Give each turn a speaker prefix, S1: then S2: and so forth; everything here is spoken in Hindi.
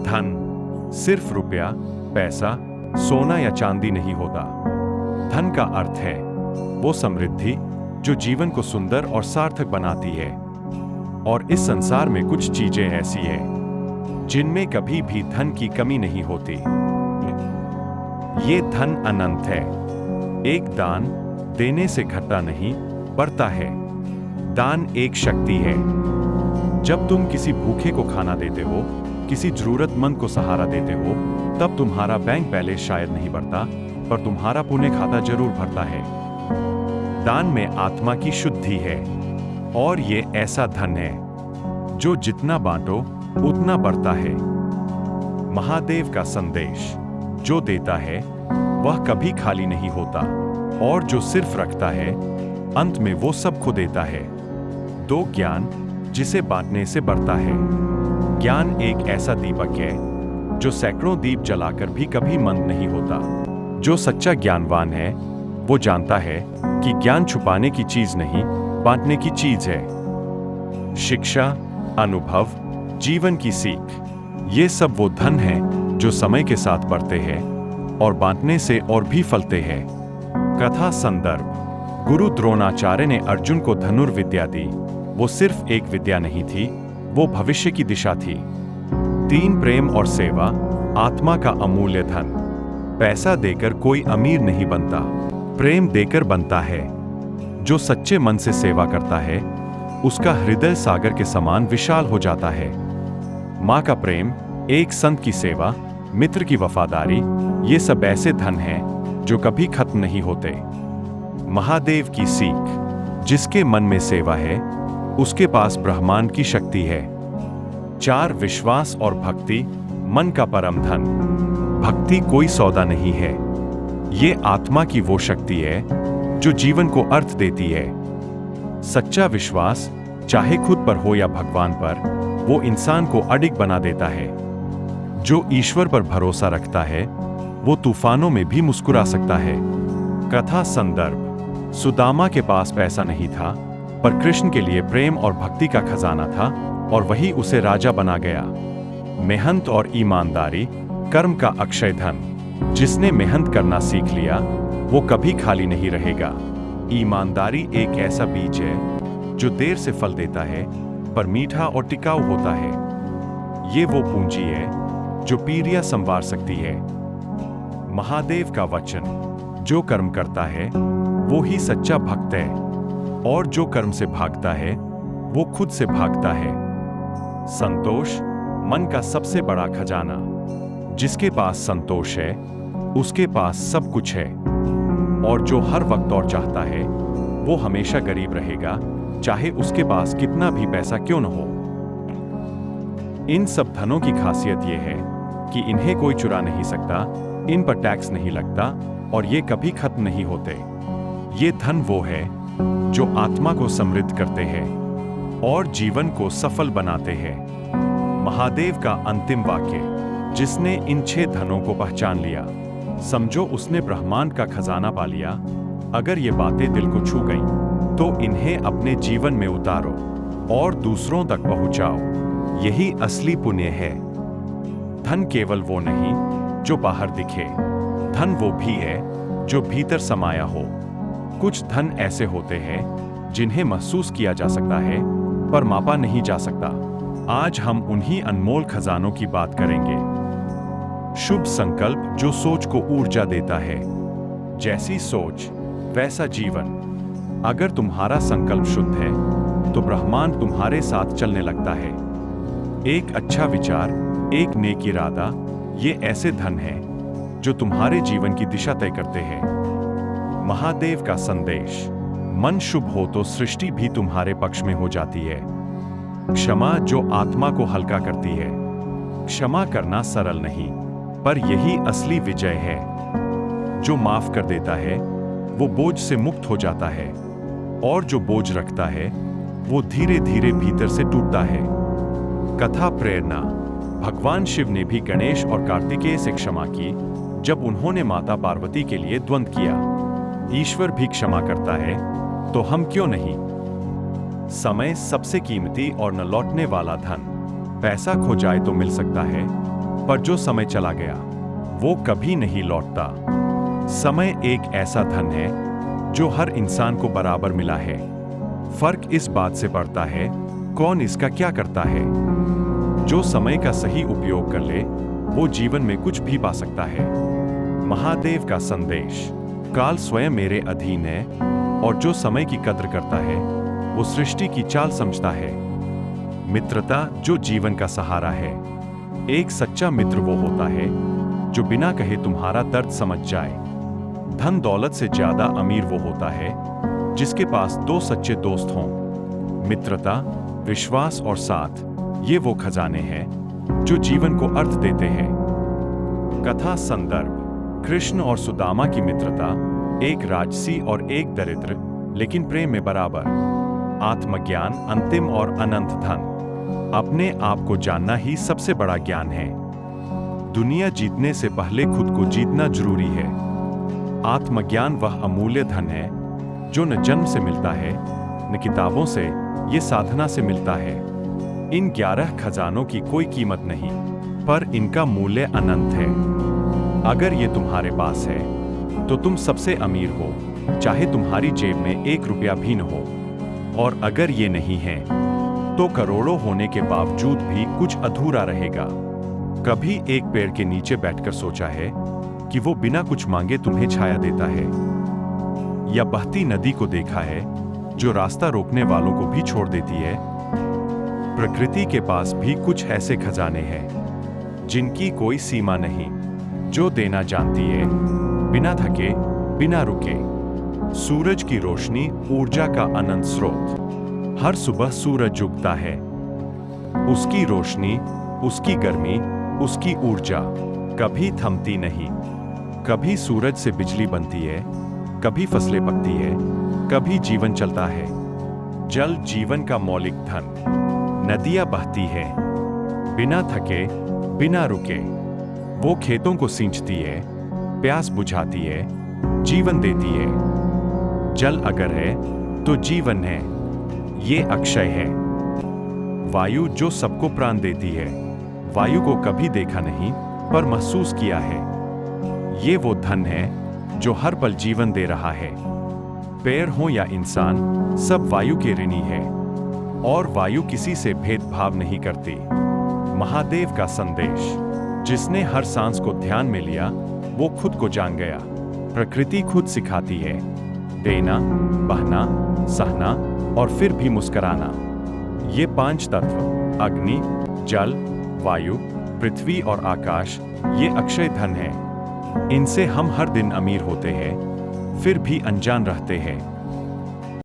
S1: धन सिर्फ रुपया, पैसा, सोना या चांदी नहीं होता। धन का अर्थ है वो समृद्धि जो जीवन को सुंदर और सार्थक बनाती है। और इस संसार में कुछ चीजें ऐसी हैं जिनमें कभी भी धन की कमी नहीं होती। ये धन अनंत है। एक दान देने से घटता नहीं, बढ़ता है। दान एक शक्ति है। जब तुम किसी भूखे को खाना देते हो, किसी जरूरतमंद को सहारा देते हो, तब तुम्हारा बैंक बैलेंस शायद नहीं बढ़ता, पर तुम्हारा पुण्य खाता जरूर भरता है। दान में आत्मा की शुद्धि है। और ये ऐसा धन है जो जितना बांटो उतना बढ़ता है। महादेव का संदेश, जो देता है वह कभी खाली नहीं होता, और जो सिर्फ रखता है अंत में वो सब खो देता है। दो, ज्ञान जिसे बांटने से बढ़ता है। ज्ञान एक ऐसा दीपक है जो सैकड़ों दीप जलाकर भी कभी मंद नहीं होता। जो सच्चा ज्ञानवान है वो जानता है कि ज्ञान छुपाने की चीज नहीं, बांटने की चीज है। शिक्षा, अनुभव, जीवन की सीख, ये सब वो धन है जो समय के साथ बढ़ते हैं और बांटने से और भी फलते हैं। कथा संदर्भ, गुरु द्रोणाचार्य ने अर्जुन को धनुर्विद्या दी। वो सिर्फ एक विद्या नहीं थी, वो भविष्य की दिशा थी। 3, प्रेम और सेवा, आत्मा का अमूल्य धन। पैसा देकर कोई अमीर नहीं बनता, प्रेम देकर बनता है। जो सच्चे मन से सेवा करता है उसका हृदय सागर के समान विशाल हो जाता है। माँ का प्रेम, एक संत की सेवा, मित्र की वफादारी, ये सब ऐसे धन हैं जो कभी खत्म नहीं होते। महादेव की सीख, जिसके मन में सेवा है उसके पास ब्रह्मांड की शक्ति है। 4, विश्वास और भक्ति, मन का परम धन। भक्ति कोई सौदा नहीं है, ये आत्मा की वो शक्ति है जो जीवन को अर्थ देती है। सच्चा विश्वास, चाहे खुद पर हो या भगवान पर, वो इंसान को अडिग बना देता है। जो ईश्वर पर भरोसा रखता है वो तूफानों में भी मुस्कुरा सकता है। कथा संदर्भ, सुदामा के पास पैसा नहीं था, पर कृष्ण के लिए प्रेम और भक्ति का खजाना था, और वही उसे राजा बना गया। मेहनत और ईमानदारी, कर्म का अक्षय धन। जिसने मेहनत करना सीख लिया वो कभी खाली नहीं रहेगा। ईमानदारी एक ऐसा बीज है जो देर से फल देता है, पर मीठा और टिकाऊ होता है। ये वो पूंजी है जो पीढ़ियां संवार सकती है। महादेव का वचन, जो कर्म करता है वो ही सच्चा भक्त है, और जो कर्म से भागता है वो खुद से भागता है। संतोष, मन का सबसे बड़ा खजाना। जिसके पास संतोष है उसके पास सब कुछ है, और जो हर वक्त और चाहता है वो हमेशा गरीब रहेगा, चाहे उसके पास कितना भी पैसा क्यों न हो। इन सब धनों की खासियत ये है कि इन्हें कोई चुरा नहीं सकता, इन पर टैक्स नहीं लगता, और ये कभी खत्म नहीं होते। ये धन वो है जो आत्मा को समृद्ध करते हैं और जीवन को सफल बनाते हैं। महादेव का अंतिम वाक्य, जिसने इन 6 धनों को पहचान लिया, समझो उसने ब्रह्मांड का खजाना पा लिया। अगर ये बातें दिल को छू गईं, तो इन्हें अपने जीवन में उतारो और दूसरों तक पहुंचाओ। यही असली पुण्य है। धन केवल वो नहीं जो बाहर दिखे, धन वो भी है जो भीतर समाया हो। कुछ धन ऐसे होते हैं जिन्हें महसूस किया जा सकता है पर मापा नहीं जा सकता। आज हम उन्हीं अनमोल खजानों की बात करेंगे। शुभ संकल्प, जो सोच को ऊर्जा देता है। जैसी सोच वैसा जीवन। अगर तुम्हारा संकल्प शुद्ध है तो ब्रह्मांड तुम्हारे साथ चलने लगता है। एक अच्छा विचार, एक नेक इरादा, ये ऐसे धन हैं जो तुम्हारे जीवन की दिशा तय करते हैं। महादेव का संदेश, मन शुभ हो तो सृष्टि भी तुम्हारे पक्ष में हो जाती है। क्षमा, जो आत्मा को हल्का करती है। क्षमा करना सरल नहीं, पर यही असली विजय है। जो माफ कर देता है वो बोझ से मुक्त हो जाता है, और जो बोझ रखता है वो धीरे धीरे भीतर से टूटता है। कथा प्रेरणा, भगवान शिव ने भी गणेश और कार्तिकेय से क्षमा की जब उन्होंने माता पार्वती के लिए द्वंद्व किया। ईश्वर भी क्षमा करता है, तो हम क्यों नहीं। समय सबसे कीमती और न लौटने वाला धन। पैसा खो जाए तो मिल सकता है, पर जो समय चला गया वो कभी नहीं लौटता। समय एक ऐसा धन है जो हर इंसान को बराबर मिला है। फर्क इस बात से पड़ता है कौन इसका क्या करता है। जो समय का सही उपयोग कर ले वो जीवन में कुछ भी पा सकता है। महादेव का संदेश। काल स्वयं मेरे अधीन है और जो समय की कद्र करता है वो सृष्टि की चाल समझता है। मित्रता जो जीवन का सहारा है। एक सच्चा मित्र वो होता है जो बिना कहे तुम्हारा दर्द समझ जाए। धन दौलत से ज्यादा अमीर वो होता है जिसके पास दो सच्चे दोस्त हों। मित्रता, विश्वास और साथ, ये वो खजाने हैं जो जीवन को अर्थ देते हैं। कथा संदर्भ। कृष्ण और सुदामा की मित्रता, एक राजसी और एक दरिद्र लेकिन प्रेम में बराबर। आत्मज्ञान, अंतिम और अनंत धन। अपने आप को जानना ही सबसे बड़ा ज्ञान है। दुनिया जीतने से पहले खुद को जीतना जरूरी है। आत्मज्ञान वह अमूल्य धन है जो न जन्म से मिलता है न किताबों से, ये साधना से मिलता है। इन 11 खजानों की कोई कीमत नहीं, पर इनका मूल्य अनंत है। अगर ये तुम्हारे पास है तो तुम सबसे अमीर हो, चाहे तुम्हारी जेब में 1 रुपया भी न हो। और अगर ये नहीं है तो करोड़ों होने के बावजूद भी कुछ अधूरा रहेगा। कभी एक पेड़ के नीचे बैठकर सोचा है कि वो बिना कुछ मांगे तुम्हें छाया देता है? या बहती नदी को देखा है जो रास्ता रोकने वालों को भी छोड़ देती है? प्रकृति के पास भी कुछ ऐसे खजाने हैं जिनकी कोई सीमा नहीं, जो देना जानती है बिना थके, बिना रुके। सूरज की रोशनी ऊर्जा का अनंत स्रोत। हर सुबह सूरज उगता है। उसकी रोशनी, उसकी गर्मी, उसकी ऊर्जा कभी थमती नहीं। कभी सूरज से बिजली बनती है, कभी फसलें पकती है, कभी जीवन चलता है। जल जीवन का मौलिक धन। नदियां बहती है बिना थके, बिना रुके। वो खेतों को सींचती है, प्यास बुझाती है, जीवन देती है। जल अगर है तो जीवन है, ये अक्षय है। वायु जो सबको प्राण देती है। वायु को कभी देखा नहीं पर महसूस किया है। ये वो धन है जो हर पल जीवन दे रहा है। पेड़ हो या इंसान, सब वायु के ऋणी है और वायु किसी से भेदभाव नहीं करती। महादेव का संदेश। जिसने हर सांस को ध्यान में लिया वो खुद को जान गया। प्रकृति खुद सिखाती है देना, बहना, सहना और फिर भी मुस्कुराना। ये 5 तत्व, अग्नि, जल, वायु, पृथ्वी और आकाश, ये अक्षय धन है। इनसे हम हर दिन अमीर होते हैं फिर भी अनजान रहते हैं।